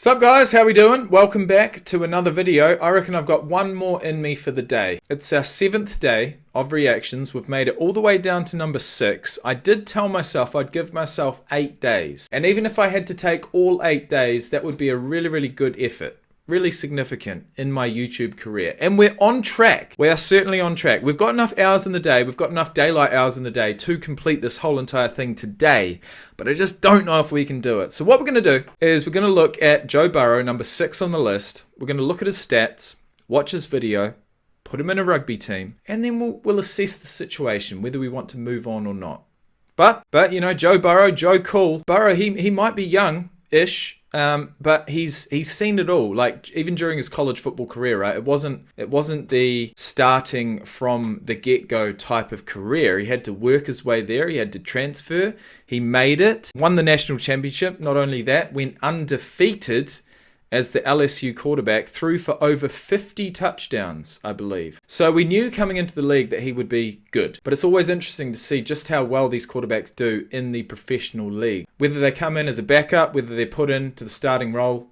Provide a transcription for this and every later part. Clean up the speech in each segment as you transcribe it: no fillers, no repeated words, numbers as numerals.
Sup guys, how we doing? Welcome back to another video. I reckon I've got one more in me for the day. It's our 7th day of reactions. We've made it all the way down to number 6. I did tell myself I'd give myself 8 days. And even if I had to take all 8 days, that would be a really good effort. Really significant in my YouTube career. And we're on track. We are certainly on track. We've got enough hours in the day. We've got enough daylight hours in the day to complete this whole entire thing today. But I just don't know if we can do it. So what we're going to do is we're going to look at Joe Burrow, number 6 on the list. We're going to look at his stats, watch his video, put him in a rugby team, and then we'll assess the situation, whether we want to move on or not. But you know, Joe Burrow, Joe Cool. Burrow, he might be young-ish, but he's seen it all. Like even during his college football career, right? It wasn't the starting from the get-go type of career. He had to work his way there. He had to transfer. He made it. Won the national championship. Not only that, went undefeated as the LSU quarterback, threw for over 50 touchdowns, I believe. So we knew coming into the league that he would be good. But it's always interesting to see just how well these quarterbacks do in the professional league. Whether they come in as a backup, whether they're put into the starting role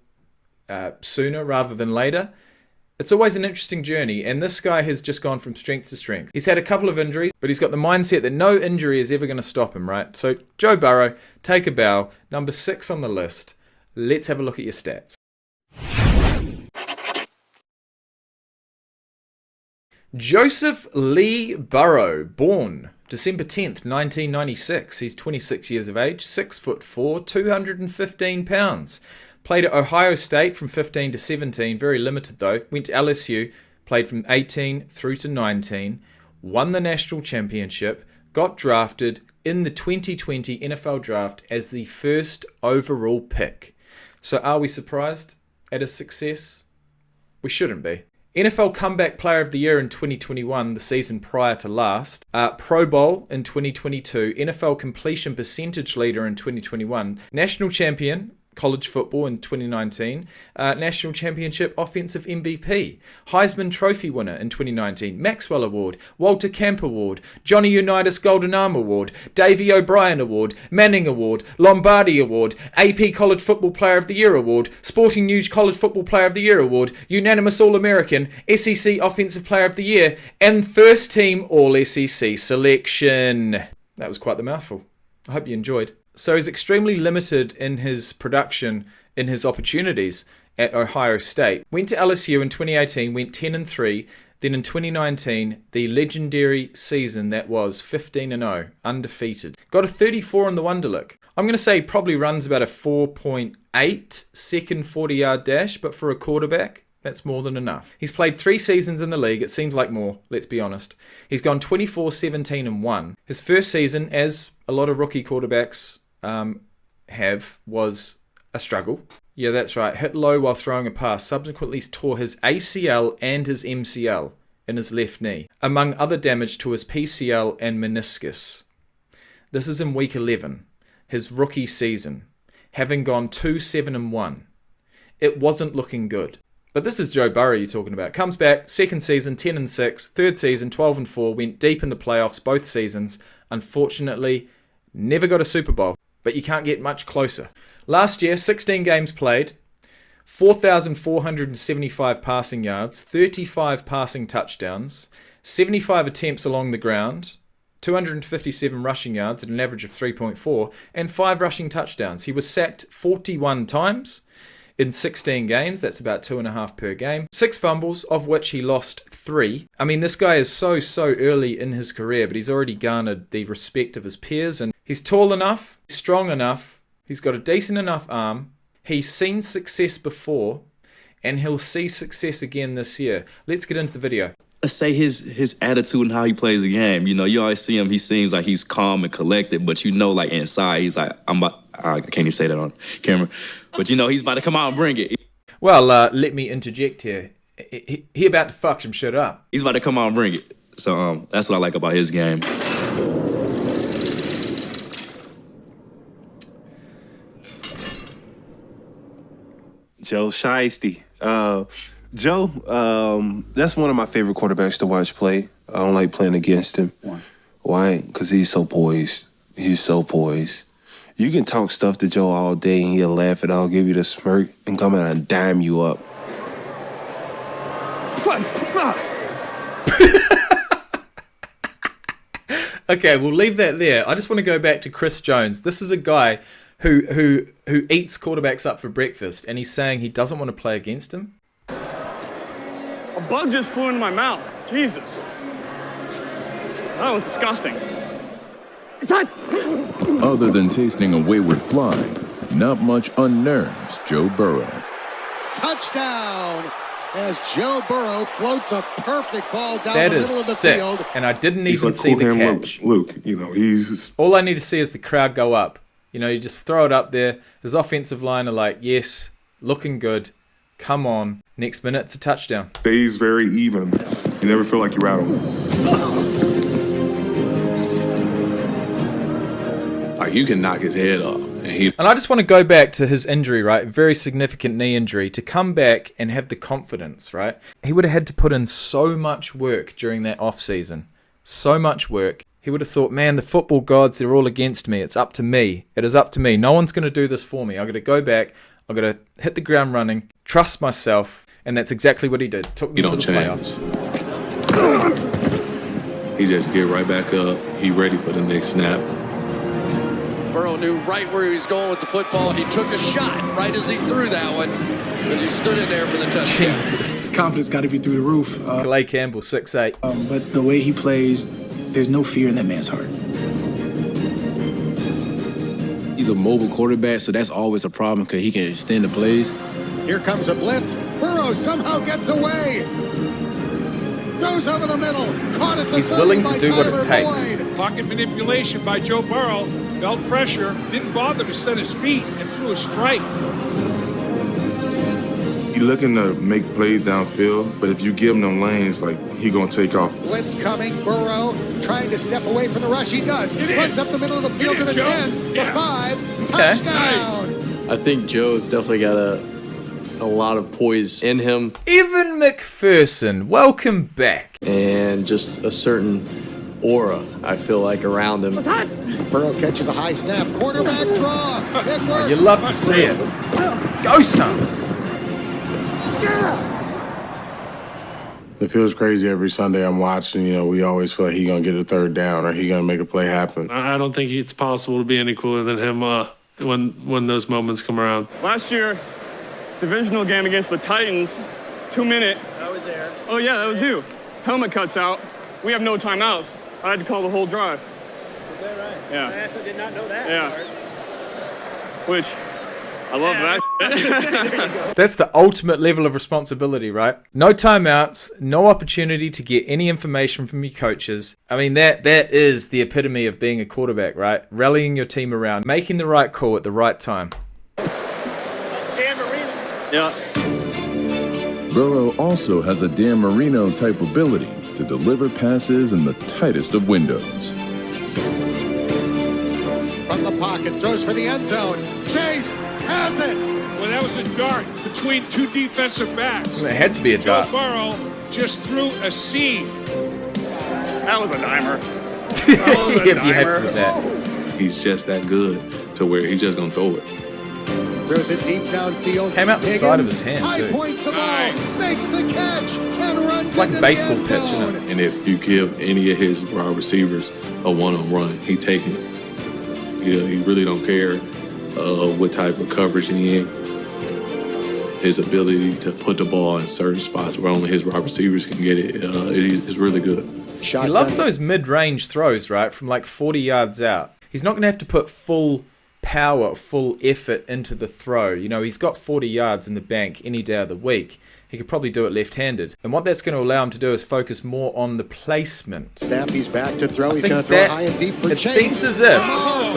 sooner rather than later. It's always an interesting journey, and this guy has just gone from strength to strength. He's had a couple of injuries, but he's got the mindset that no injury is ever going to stop him, right? So Joe Burrow, take a bow, number 6 on the list. Let's have a look at your stats. Joseph Lee Burrow, born December 10th, 1996. He's 26 years of age, 6'4", 215 pounds. Played at Ohio State from 15 to 17, very limited though. Went to LSU, played from 18 through to 19, won the national championship, got drafted in the 2020 NFL draft as the first overall pick. So are we surprised at his success? We shouldn't be. NFL Comeback Player of the Year in 2021, the season prior to last. Pro Bowl in 2022. NFL Completion Percentage Leader in 2021. National Champion College Football in 2019. National Championship Offensive MVP. Heisman Trophy winner in 2019. Maxwell Award. Walter Camp Award. Johnny Unitas Golden Arm Award. Davey O'Brien Award. Manning Award. Lombardi Award. AP College Football Player of the Year Award. Sporting News College Football Player of the Year Award. Unanimous All-American. SEC Offensive Player of the Year. And First Team All-SEC Selection. That was quite the mouthful. I hope you enjoyed. So he's extremely limited in his production, in his opportunities at Ohio State. Went to LSU in 2018, went 10-3. Then in 2019, the legendary season that was 15-0, undefeated. Got a 34 on the Wonderlic. I'm going to say he probably runs about a 4.8 second 40-yard dash, but for a quarterback, that's more than enough. He's played 3 seasons in the league. It seems like more, let's be honest. He's gone 24-17-1. His first season, as a lot of rookie quarterbacks was a struggle. Yeah, that's right. Hit low while throwing a pass. Subsequently tore his ACL and his MCL in his left knee, among other damage to his PCL and meniscus. This is in week 11, his rookie season, having gone 2-7-1. It wasn't looking good. But this is Joe Burrow you're talking about. Comes back, second season, 10-6, third season, 12-4, went deep in the playoffs both seasons. Unfortunately, never got a Super Bowl, but you can't get much closer. Last year, 16 games played, 4,475 passing yards, 35 passing touchdowns, 75 attempts along the ground, 257 rushing yards at an average of 3.4, and 5 rushing touchdowns. He was sacked 41 times. In 16 games, that's about 2.5 per game. 6 fumbles, of which he lost 3. I mean, this guy is so early in his career, but he's already garnered the respect of his peers. And he's tall enough, strong enough, he's got a decent enough arm. He's seen success before, and he'll see success again this year. Let's get into the video. Let's say his attitude and how he plays the game. You know, you always see him, he seems like he's calm and collected, but you know, like inside, he's like, I can't even say that on camera, but you know, he's about to come out and bring it. Well, let me interject here. He about to fuck some shit up. He's about to come out and bring it. So that's what I like about his game. Joe Shiesty. Joe, that's one of my favorite quarterbacks to watch play. I don't like playing against him. Why? Because he's so poised. He's so poised. You can talk stuff to Joe all day and he'll laugh it out, give you the smirk, and come out and dime you up. Okay, we'll leave that there. I just want to go back to Chris Jones. This is a guy who eats quarterbacks up for breakfast, and he's saying he doesn't want to play against him. A bug just flew into my mouth. Jesus. That was disgusting. Is that... Other than tasting a wayward fly, not much unnerves Joe Burrow. Touchdown! As Joe Burrow floats a perfect ball down That the middle is of the sick, field. and I didn't He's even like see the Cool Hand catch. Luke, you know, he's... All I need to see is the crowd go up. You know, you just throw it up there. His offensive line are like, yes, looking good. Come on. Next minute, it's a touchdown. Stays very even. You never feel like you're out on him. Like, you can knock his head off. And I just want to go back to his injury, right? Very significant knee injury. To come back and have the confidence, right? He would have had to put in so much work during that off season. So much work. He would have thought, man, the football gods, they're all against me. It's up to me. It is up to me. No one's going to do this for me. I've got to go back. I've got to hit the ground running, trust myself. And that's exactly what he did. Took them to the playoffs. He just get right back up. He ready for the next snap. Burrow knew right where he was going with the football. He took a shot right as he threw that one, but he stood in there for the touchdown. Jesus. Confidence got to be through the roof. Calais Campbell, 6'8". But the way he plays, there's no fear in that man's heart. He's a mobile quarterback, so that's always a problem because he can extend the plays. Here comes a blitz. Burrow somehow gets away. Throws over the middle. Caught at the He's 30 willing to by do what it Tyler takes. Boyd. Pocket manipulation by Joe Burrow. Felt pressure. Didn't bother to set his feet and threw a strike. He's looking to make plays downfield, but if you give him them lanes, like, he gonna take off. Blitz coming. Burrow trying to step away from the rush. He does. Runs up the middle of the field to the 10, the 5. Touchdown. I think Joe's definitely got a lot of poise in him. Evan McPherson, welcome back. And just a certain aura, I feel like, around him. Burrow catches a high snap. Quarterback draw. It works. You love to see it. Go, son. It feels crazy every Sunday I'm watching. You know, we always feel like he's going to get a third down or he's going to make a play happen. I don't think it's possible to be any cooler than him when those moments come around. Last year, divisional game against the Titans, 2 minute. I was there. Oh, yeah, that was you. Helmet cuts out. We have no timeouts. I had to call the whole drive. Is that right? Yeah. I also did not know that Yeah. Which, I love that. That's the ultimate level of responsibility, right? No timeouts, no opportunity to get any information from your coaches. I mean, that is the epitome of being a quarterback, right? Rallying your team around, making the right call at the right time. Yeah. Burrow also has a Dan Marino type ability to deliver passes in the tightest of windows. From the pocket, throws for the end zone. Chase has it. Well, that was a dart between two defensive backs. It had to be a dart. Joe Burrow just threw a seed. That was a dimer. You'd be happy with that. He's just that good to where he's just going to throw it. Throws it deep downfield. Came out the side of his hand, High too. points the ball. Makes the catch and runs It's like into a baseball the end pitch, zone. isn't it? And if you give any of his wide receivers a one-on-one, he taking it. You know, he really don't care what type of coverage he in. His ability to put the ball in certain spots where only his wide receivers can get it is really good. He loves those mid-range throws, right? From like 40 yards out. He's not going to have to put full power, full effort into the throw. You know, he's got 40 yards in the bank any day of the week. He could probably do it left-handed. And what that's going to allow him to do is focus more on the placement. Snap, he's back to throw. He's think going to throw that- high and deep for It Chase. seems as if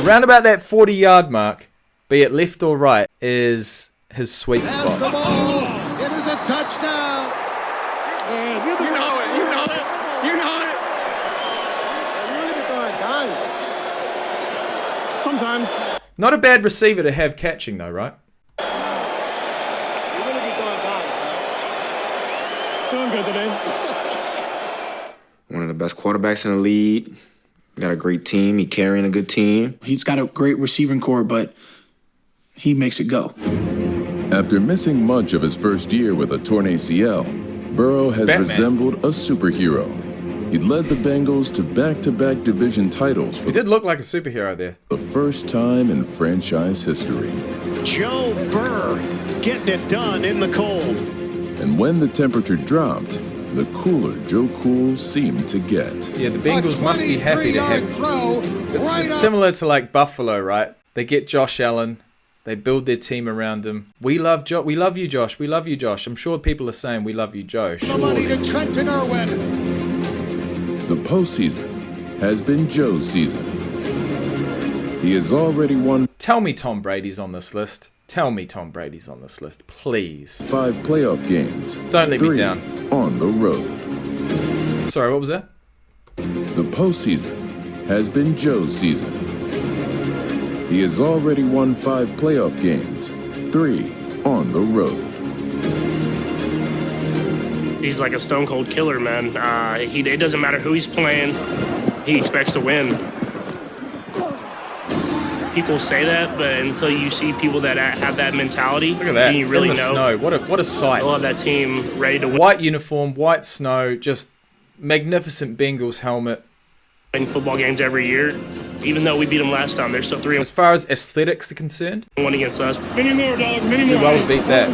around about that 40-yard mark, be it left or right, is his sweet Has spot. the ball. It is a touchdown. You know it. You know it. You know it. Sometimes. Not a bad receiver to have catching, though, right? Feeling good today. One of the best quarterbacks in the league. Got a great team. He carrying a good team. He's got a great receiving core, but he makes it go. After missing much of his first year with a torn ACL, Burrow has resembled a superhero. He led the Bengals to back-to-back division titles for he did look like a superhero there. The first time in franchise history. Joe Burrow getting it done in the cold. And when the temperature dropped, the cooler Joe Cool seemed to get. Yeah, the Bengals must be happy to have... It's similar to like Buffalo, right? They get Josh Allen. They build their team around him. We love you, Josh. We love you, Josh. I'm sure people are saying we love you, Joe. The money to Trenton Irwin. The postseason has been Joe's season. He has already won. Tell me Tom Brady's on this list. Tell me Tom Brady's on this list, please. 5 playoff games. Don't let me down. On the road. Sorry, what was that? The postseason has been Joe's season. He has already won 5 playoff games, 3 on the road. He's like a stone cold killer, man. It doesn't matter who he's playing. He expects to win. People say that, but until you see people that have that mentality, look at that. You really in the know. Snow. What a sight! I love that team ready to win. White uniform, white snow, just magnificent Bengals helmet. Winning football games every year. Even though we beat them last time, they're still 3-1. As far as aesthetics are concerned, one against us. Many more, dog. Many more. Well, beat that.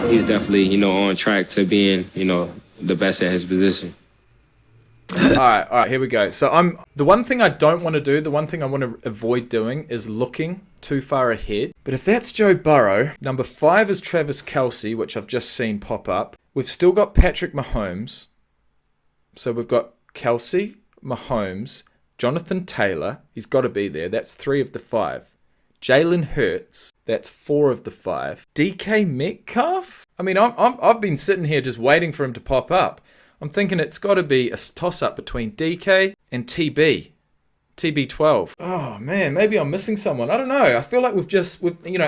He's definitely, on track to being, the best at his position. All right, here we go. So the one thing I don't want to do, the one thing I want to avoid doing is looking too far ahead. But if that's Joe Burrow, number 5 is Travis Kelce, which I've just seen pop up. We've still got Patrick Mahomes. So we've got Kelce, Mahomes, Jonathan Taylor, he's got to be there. That's 3 of the 5. Jalen Hurts, that's 4 of the 5. DK Metcalf? I mean, I've been sitting here just waiting for him to pop up. I'm thinking it's got to be a toss-up between DK and TB12. Oh, man, maybe I'm missing someone. I don't know. I feel like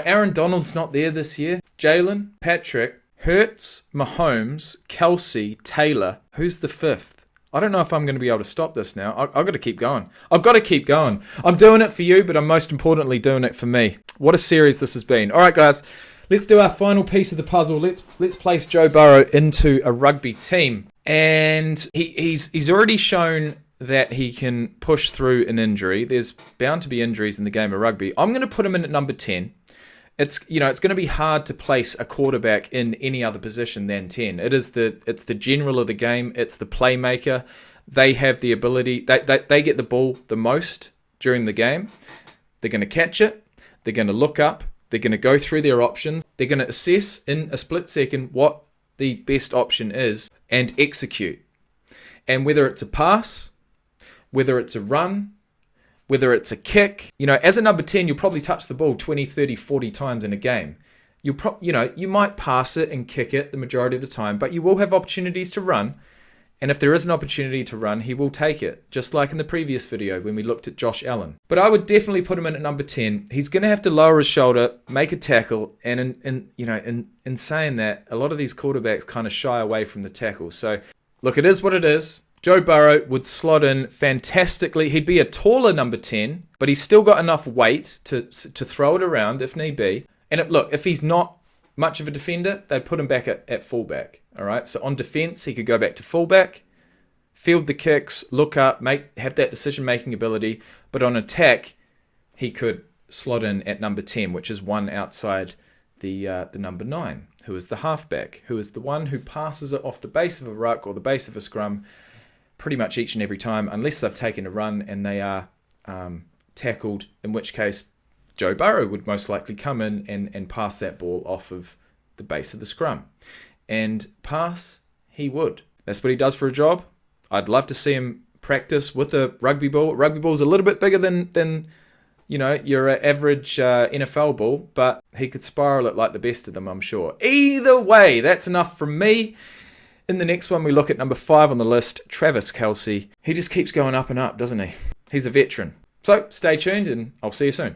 Aaron Donald's not there this year. Jalen, Patrick, Hurts, Mahomes, Kelce, Taylor. Who's the 5th? I don't know if I'm going to be able to stop this now. I've got to keep going. I've got to keep going. I'm doing it for you, but I'm most importantly doing it for me. What a series this has been. All right, guys, let's do our final piece of the puzzle. Let's place Joe Burrow into a rugby team. And he's already shown that he can push through an injury. There's bound to be injuries in the game of rugby. I'm going to put him in at number 10. It's going to be hard to place a quarterback in any other position than 10. It's the general of the game. It's the playmaker. They have the ability. They get the ball the most during the game. They're going to catch it. They're going to look up. They're going to go through their options. They're going to assess in a split second what the best option is and execute. And whether it's a pass, whether it's a run, whether it's a kick, as a number 10, you'll probably touch the ball 20, 30, 40 times in a game. You might pass it and kick it the majority of the time, but you will have opportunities to run. And if there is an opportunity to run, he will take it, just like in the previous video when we looked at Josh Allen. But I would definitely put him in at number 10. He's going to have to lower his shoulder, make a tackle, and in saying that, a lot of these quarterbacks kind of shy away from the tackle. So, look, it is what it is. Joe Burrow would slot in fantastically. He'd be a taller number 10, but he's still got enough weight to throw it around if need be. And if he's not much of a defender, they'd put him back at fullback. All right, so on defense, he could go back to fullback, field the kicks, look up, have that decision-making ability. But on attack, he could slot in at number 10, which is one outside the number 9, who is the halfback, who is the one who passes it off the base of a ruck or the base of a scrum pretty much each and every time, unless they've taken a run and they are tackled, in which case Joe Burrow would most likely come in and pass that ball off of the base of the scrum. And pass, he would. That's what he does for a job. I'd love to see him practice with a rugby ball. Rugby ball's a little bit bigger than your average NFL ball, but he could spiral it like the best of them, I'm sure. Either way, that's enough from me. In the next one, we look at number 5 on the list, Travis Kelce. He just keeps going up and up, doesn't he? He's a veteran. So stay tuned and I'll see you soon.